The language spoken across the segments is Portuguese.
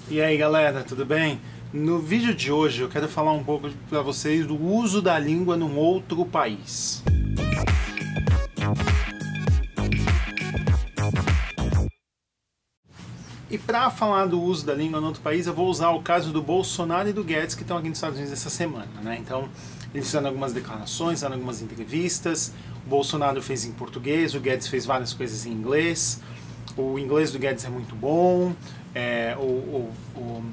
E aí galera, tudo bem? No vídeo de hoje eu quero falar um pouco para vocês do uso da língua num outro país. E para falar do uso da língua em outro país, eu vou usar o caso do Bolsonaro e do Guedes, que estão aqui nos Estados Unidos essa semana, né? Então, eles fizeram algumas declarações, fizeram algumas entrevistas. O Bolsonaro fez em português, o Guedes fez várias coisas em inglês. O inglês do Guedes é muito bom.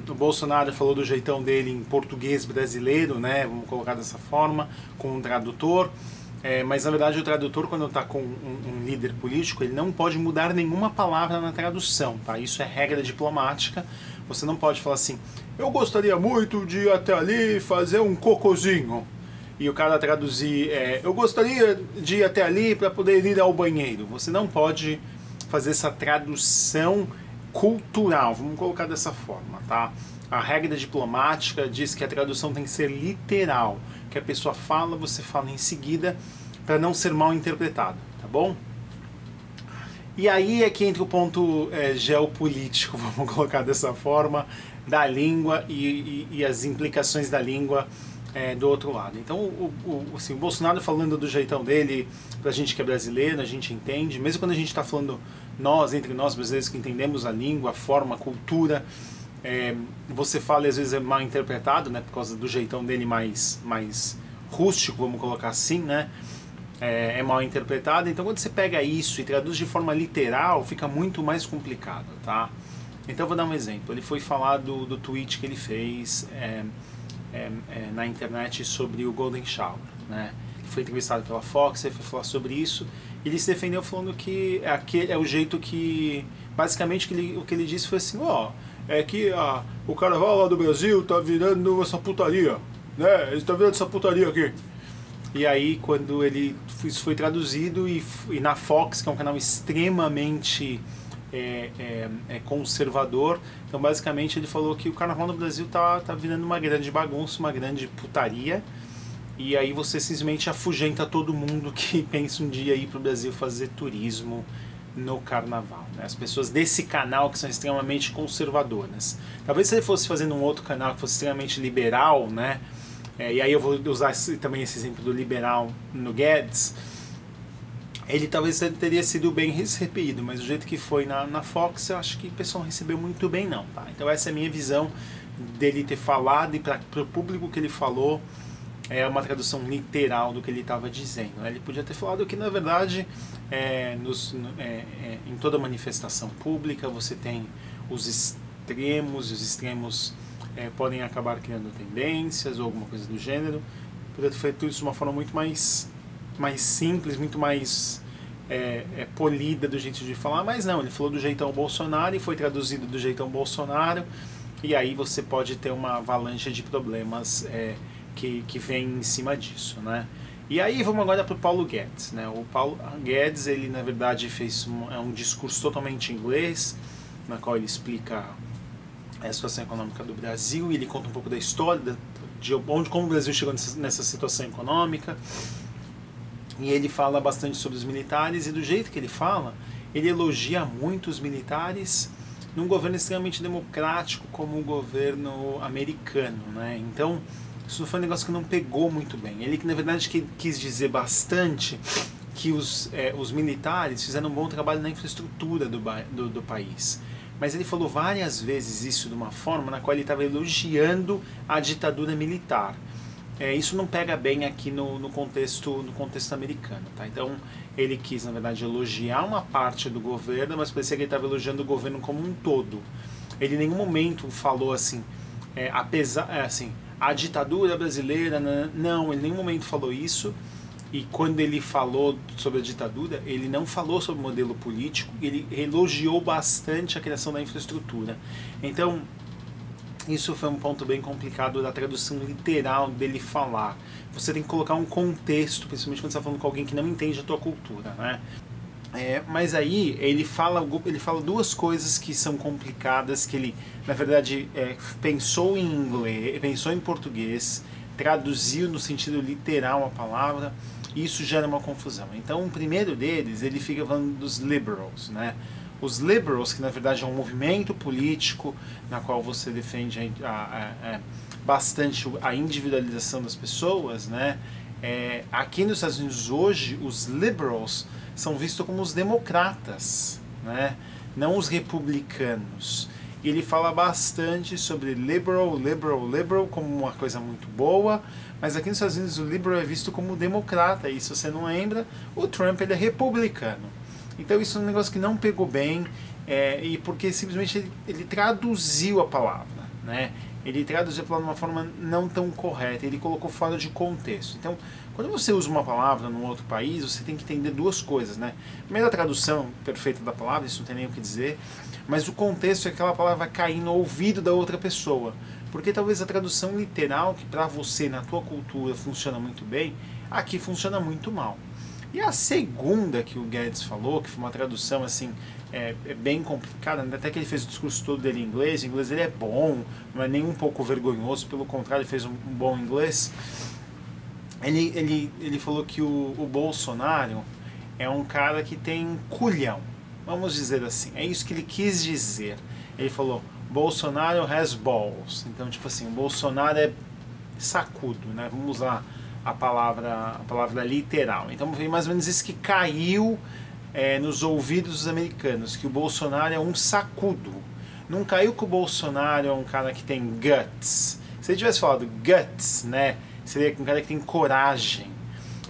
O Bolsonaro falou do jeitão dele em português brasileiro, né? Vamos colocar dessa forma, com um tradutor. Mas na verdade o tradutor, quando está com um líder político, ele não pode mudar nenhuma palavra na tradução, tá? Isso é regra diplomática. Você não pode falar assim, eu gostaria muito de ir até ali fazer um cocôzinho. E o cara traduzir, eu gostaria de ir até ali para poder ir ao banheiro. Você não pode fazer essa tradução cultural, vamos colocar dessa forma, tá? A regra diplomática diz que a tradução tem que ser literal, que a pessoa fala, você fala em seguida, para não ser mal interpretado, tá bom? E aí é que entra o ponto geopolítico, vamos colocar dessa forma, da língua e as implicações da língua do outro lado. Então, assim, o Bolsonaro falando do jeitão dele, pra gente que é brasileiro, a gente entende, mesmo quando a gente está falando entre nós brasileiros que entendemos a língua, a forma, a cultura, você fala e às vezes é mal interpretado, né, por causa do jeitão dele mais rústico, vamos colocar assim, né, é mal interpretado. Então quando você pega isso e traduz de forma literal, fica muito mais complicado, tá? Então eu vou dar um exemplo. Ele foi falar do tweet que ele fez na internet sobre o Golden Shower, né? Ele foi entrevistado pela Fox, ele foi falar sobre isso, e ele se defendeu falando que aquele é o jeito que, basicamente o que ele disse foi assim, o carnaval lá do Brasil tá virando essa putaria, né? Ele tá virando essa putaria aqui. E aí quando isso foi traduzido e na Fox, que é um canal extremamente conservador, então basicamente ele falou que o carnaval no Brasil tá virando uma grande bagunça, uma grande putaria, e aí você simplesmente afugenta todo mundo que pensa um dia ir pro Brasil fazer turismo no carnaval, né? As pessoas desse canal que são extremamente conservadoras. Talvez se ele fosse fazendo um outro canal que fosse extremamente liberal, né? E aí eu vou usar também esse exemplo do liberal no Guedes, ele talvez teria sido bem recebido, mas do jeito que foi na Fox, eu acho que o pessoal não recebeu muito bem não, tá? Então essa é a minha visão dele ter falado, e para o público que ele falou, é uma tradução literal do que ele estava dizendo, né? Ele podia ter falado que, na verdade, em toda manifestação pública você tem os extremos, e os extremos podem acabar criando tendências ou alguma coisa do gênero. Podia ter feito isso de uma forma muito mais simples, muito mais polida do jeito de falar, mas não, ele falou do jeitão Bolsonaro e foi traduzido do jeitão Bolsonaro, e aí você pode ter uma avalanche de problemas que vem em cima disso, né? E aí vamos agora para o Paulo Guedes, né? O Paulo Guedes, ele na verdade fez um discurso totalmente em inglês, na qual ele explica a situação econômica do Brasil, e ele conta um pouco da história, como o Brasil chegou nessa situação econômica, e ele fala bastante sobre os militares, e do jeito que ele fala, ele elogia muito os militares num governo extremamente democrático como o governo americano, né? Então isso foi um negócio que não pegou muito bem. Ele que na verdade quis dizer bastante que os militares fizeram um bom trabalho na infraestrutura do país. Mas ele falou várias vezes isso de uma forma na qual ele estava elogiando a ditadura militar. Isso não pega bem aqui no contexto americano, tá? Então ele quis na verdade elogiar uma parte do governo, mas parecia que ele estava elogiando o governo como um todo. Ele em nenhum momento falou assim, a ditadura brasileira, não, ele em nenhum momento falou isso. E quando ele falou sobre a ditadura, ele não falou sobre o modelo político, ele elogiou bastante a criação da infraestrutura. Então, isso foi um ponto bem complicado da tradução literal dele falar. Você tem que colocar um contexto, principalmente quando você está falando com alguém que não entende a tua cultura, né? Mas aí ele fala duas coisas que são complicadas, que ele, na verdade, pensou em inglês, pensou em português, traduziu no sentido literal a palavra, e isso gera uma confusão. Então, o primeiro deles, ele fica falando dos liberals, né? Os liberals, que na verdade é um movimento político na qual você defende bastante a individualização das pessoas, né? Aqui nos Estados Unidos hoje, os liberals são vistos como os democratas, né? Não os republicanos. E ele fala bastante sobre liberal como uma coisa muito boa, mas aqui nos Estados Unidos o liberal é visto como democrata, e se você não lembra, o Trump ele é republicano. Então isso é um negócio que não pegou bem, e porque simplesmente ele traduziu a palavra, né? Ele traduziu a palavra de uma forma não tão correta, ele colocou fora de contexto. Então, quando você usa uma palavra num outro país, você tem que entender duas coisas, né? Primeiro, a tradução perfeita da palavra, isso não tem nem o que dizer, mas o contexto é que aquela palavra vai cair no ouvido da outra pessoa. Porque talvez a tradução literal, que para você, na tua cultura, funciona muito bem, aqui funciona muito mal. E a segunda que o Guedes falou, que foi uma tradução assim, bem complicada, até que ele fez o discurso todo dele em inglês, o inglês dele é bom, não é nem um pouco vergonhoso, pelo contrário, ele fez um bom inglês. Ele falou que o Bolsonaro é um cara que tem culhão, vamos dizer assim, é isso que ele quis dizer. Ele falou, Bolsonaro has balls, então tipo assim, o Bolsonaro é sacudo, né? Vamos usar a palavra literal. Então foi mais ou menos isso que caiu nos ouvidos dos americanos, que o Bolsonaro é um sacudo. Não caiu que o Bolsonaro é um cara que tem guts. Se ele tivesse falado guts, né, seria um cara que tem coragem.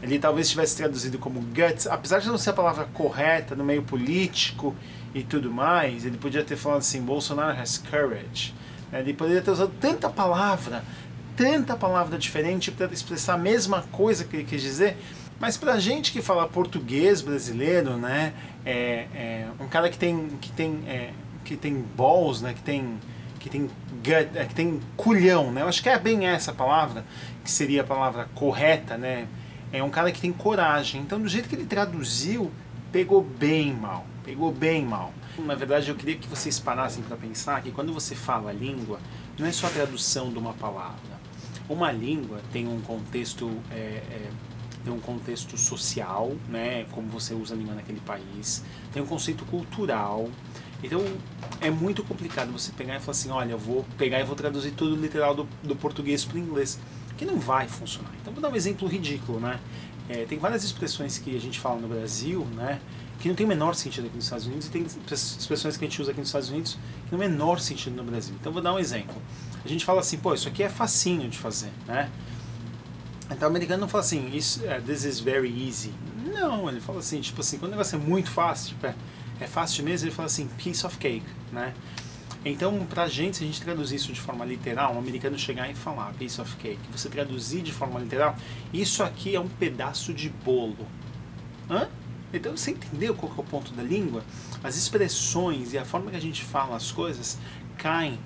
Ele talvez tivesse traduzido como guts, apesar de não ser a palavra correta no meio político e tudo mais, ele podia ter falado assim, Bolsonaro has courage. Ele poderia ter usado tanta palavra diferente para expressar a mesma coisa que ele quis dizer, mas pra gente que fala português brasileiro, né, um cara que tem balls, né, que tem culhão, né, eu acho que é bem essa palavra, que seria a palavra correta, né, é um cara que tem coragem. Então do jeito que ele traduziu, pegou bem mal. Na verdade eu queria que vocês parassem para pensar que quando você fala a língua, não é só a tradução de uma palavra. Uma língua tem um contexto, social, né, como você usa a língua naquele país, tem um conceito cultural. Então é muito complicado você pegar e falar assim, olha, eu vou pegar e vou traduzir tudo literal do português para o inglês, que não vai funcionar. Então vou dar um exemplo ridículo, né? Tem várias expressões que a gente fala no Brasil, né, que não tem o menor sentido aqui nos Estados Unidos, e tem expressões que a gente usa aqui nos Estados Unidos que não tem o menor sentido no Brasil. Então vou dar um exemplo. A gente fala assim, pô, isso aqui é facinho de fazer, né? Então o americano não fala assim, this is very easy. Não, ele fala assim, tipo assim, quando o negócio é muito fácil, tipo, é fácil mesmo, ele fala assim, piece of cake, né? Então, pra gente, se a gente traduzir isso de forma literal, um americano chegar e falar piece of cake, você traduzir de forma literal, isso aqui é um pedaço de bolo. Hã? Então, você entendeu qual que é o ponto da língua? As expressões e a forma que a gente fala as coisas caem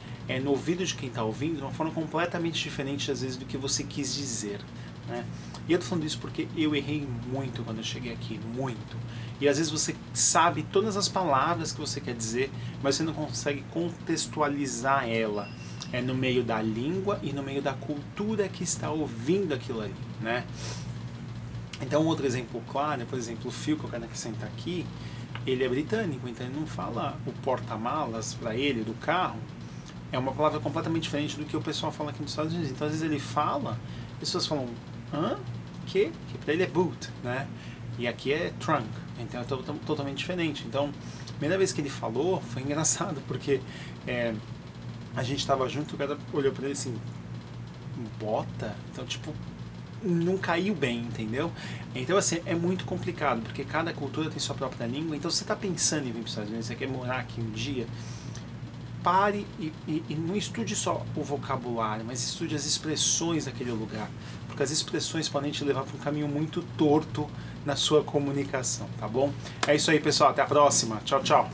no ouvido de quem está ouvindo de uma forma completamente diferente, às vezes, do que você quis dizer, né? E eu tô falando isso porque eu errei muito quando eu cheguei aqui, muito. E às vezes você sabe todas as palavras que você quer dizer, mas você não consegue contextualizar ela no meio da língua e no meio da cultura que está ouvindo aquilo ali, né? Então, outro exemplo claro, por exemplo, o Phil, que é o cara que senta aqui, ele é britânico, então ele não fala o porta-malas para ele, do carro, é uma palavra completamente diferente do que o pessoal fala aqui nos Estados Unidos. Então, às vezes ele fala, as pessoas falam, hã? Que para ele é boot, né? E aqui é trunk, então é totalmente diferente. Então, a primeira vez que ele falou, foi engraçado, porque a gente estava junto, o cara olhou para ele assim, bota? Então, tipo, não caiu bem, entendeu? Então, assim, é muito complicado, porque cada cultura tem sua própria língua. Então, você está pensando em vir para os Estados Unidos, você quer morar aqui um dia, pare e não estude só o vocabulário, mas estude as expressões daquele lugar, porque as expressões podem te levar para um caminho muito torto na sua comunicação, tá bom? É isso aí, pessoal, até a próxima, tchau, tchau!